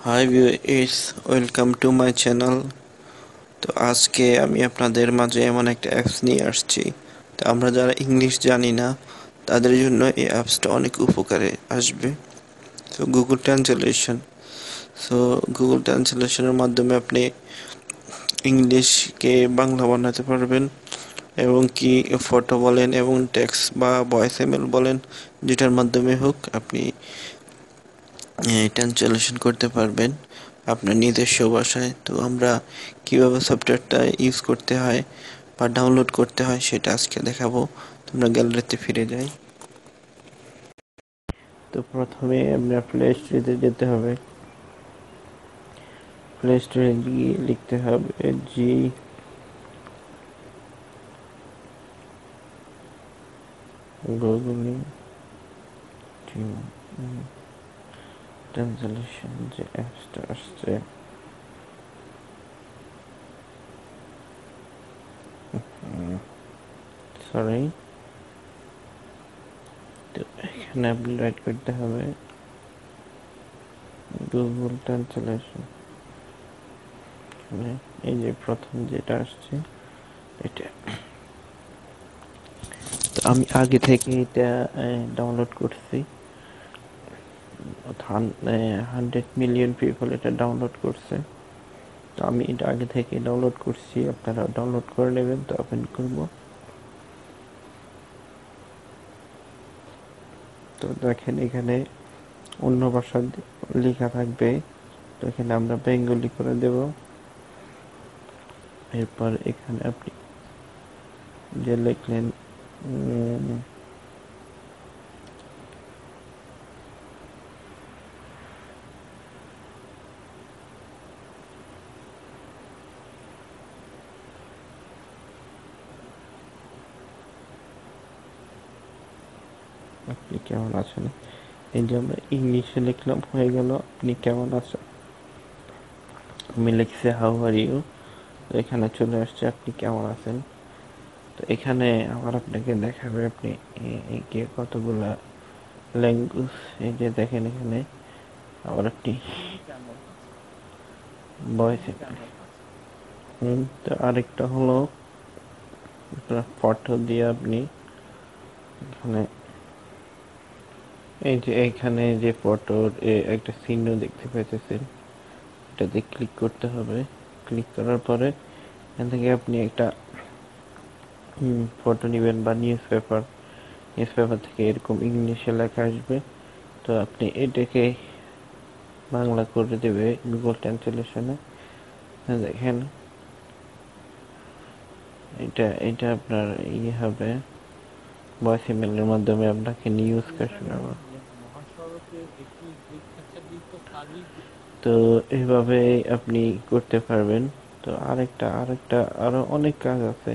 Hi viewers, welcome to my channel. তো আজকে আমি আপনাদের মাঝে এমন একটা অ্যাপস নিয়ে আসছি। তো আমরা যারা ইংলিশ জানি না তাদের জন্য এই অ্যাপসটা অনেক উপকারে আসবে। তো গুগল ট্রান্সলেশন। গুগল ট্রান্সলেশনের মাধ্যমে আপনি ইংলিশকে বাংলা বানাতে পারবেন, এবং কি ফটো বলেন এবং টেক্সট বা ভয়েস ইমেল বলেন, যেটার মাধ্যমে হোক আপনি ট্রান্সলেশন করতে পারবেন আপনার নিজস্ব ভাষায়। তো আমরা কিভাবে সফটওয়্যারটা ইউজ করতে হয় বা ডাউনলোড করতে হয় সেটা আজকে দেখাবো। তোমরা গ্যালারিতে ফিরে যাই। তো প্রথমে আপনার প্লে স্টোরে যেতে হবে। প্লে স্টোরে গিয়ে লিখতে হবে গুগল ট্রান্সলেশন যে অ্যাপসটা আসছে, সরি। তো এখানে আপনি রাইট করতে হবে গুগল ট্রান্সলেশন। এই যে প্রথম যেটা আসছে এটা। তো আমি আগে থেকে এটা ডাউনলোড করছি। 100 মিলিয়ন পিপল এটা ডাউনলোড করছে। তো আমি এটা আগে থেকে ডাউনলোড করছি, আপনারা ডাউনলোড করে নেবেন। তো ওপেন করব। তো দেখেন এখানে অন্য ভাষা লেখা থাকবে। তো এখানে আমরা বেঙ্গলি করে দেব। এরপর এখানে আপনি যে লিখলেন আপনি কেমন আছেন। এই যে আমরা ইংলিশে লিখলাম, হয়ে গেল আপনি কেমন আছেন। আমি লিখছি হাউ আর ইউ। তো এখানে চলে আসছে আপনি কেমন আছেন। তো এখানে আবার আপনাকে দেখাবে আপনি কতগুলা ল্যাঙ্গুয়েজ। এই যে দেখেন এখানে আবার আপনি ভয়েস। তো আরেকটা হলো ফটো দিয়ে আপনি এখানে এই যে এখানে যে ফটোর একটা চিহ্ন দেখতে পাইতেছেন, এটাতে ক্লিক করতে হবে। ক্লিক করার পরে এখান থেকে আপনি একটা ফটো নেবেন বা নিউজ পেপার থেকে এরকম ইংলিশে লেখা আসবে। তো আপনি এটাকে বাংলা করে দেবে গুগল ট্রান্সলেশনে। দেখেন এটা আপনার হবে ভয়েস ইমেলের মাধ্যমে আপনাকে নিউজ শোনাবো। তো এইভাবে আপনি করতে পারবেন। তো আরেকটা আরো অনেক কাজ আছে।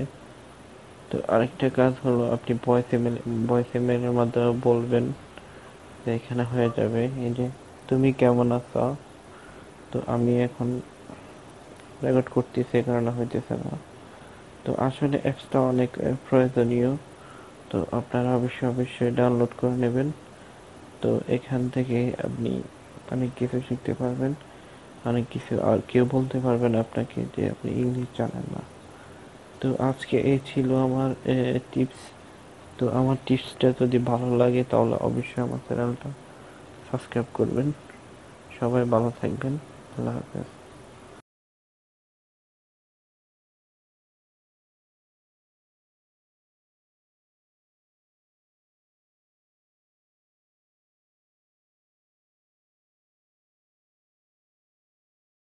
তো আরেকটা কাজ হলো আপনি ভয়েস ইমেলের মাধ্যমে বলবেন। এখানে হয়ে যাবে এই যে তুমি কেমন আছো। তো আমি এখন রেকর্ড করতেছি, এই কারণে হইতেছে না। তো আসলে অ্যাপসটা অনেক প্রয়োজনীয়। তো আপনারা অবশ্যই ডাউনলোড করে নেবেন। তো এখান থেকে আপনি অনেক কিছু শিখতে পারবেন, অনেক কিছু আর কেউ বলতে পারবেন আপনাকে যে আপনি ইংলিশ জানেন না। তো আজকে এই ছিল আমার টিপস। তো আমার টিপসটা যদি ভালো লাগে তাহলে অবশ্যই আমার চ্যানেলটা সাবস্ক্রাইব করবেন। সবাই ভালো থাকবেন। আল্লাহ হাফেজ।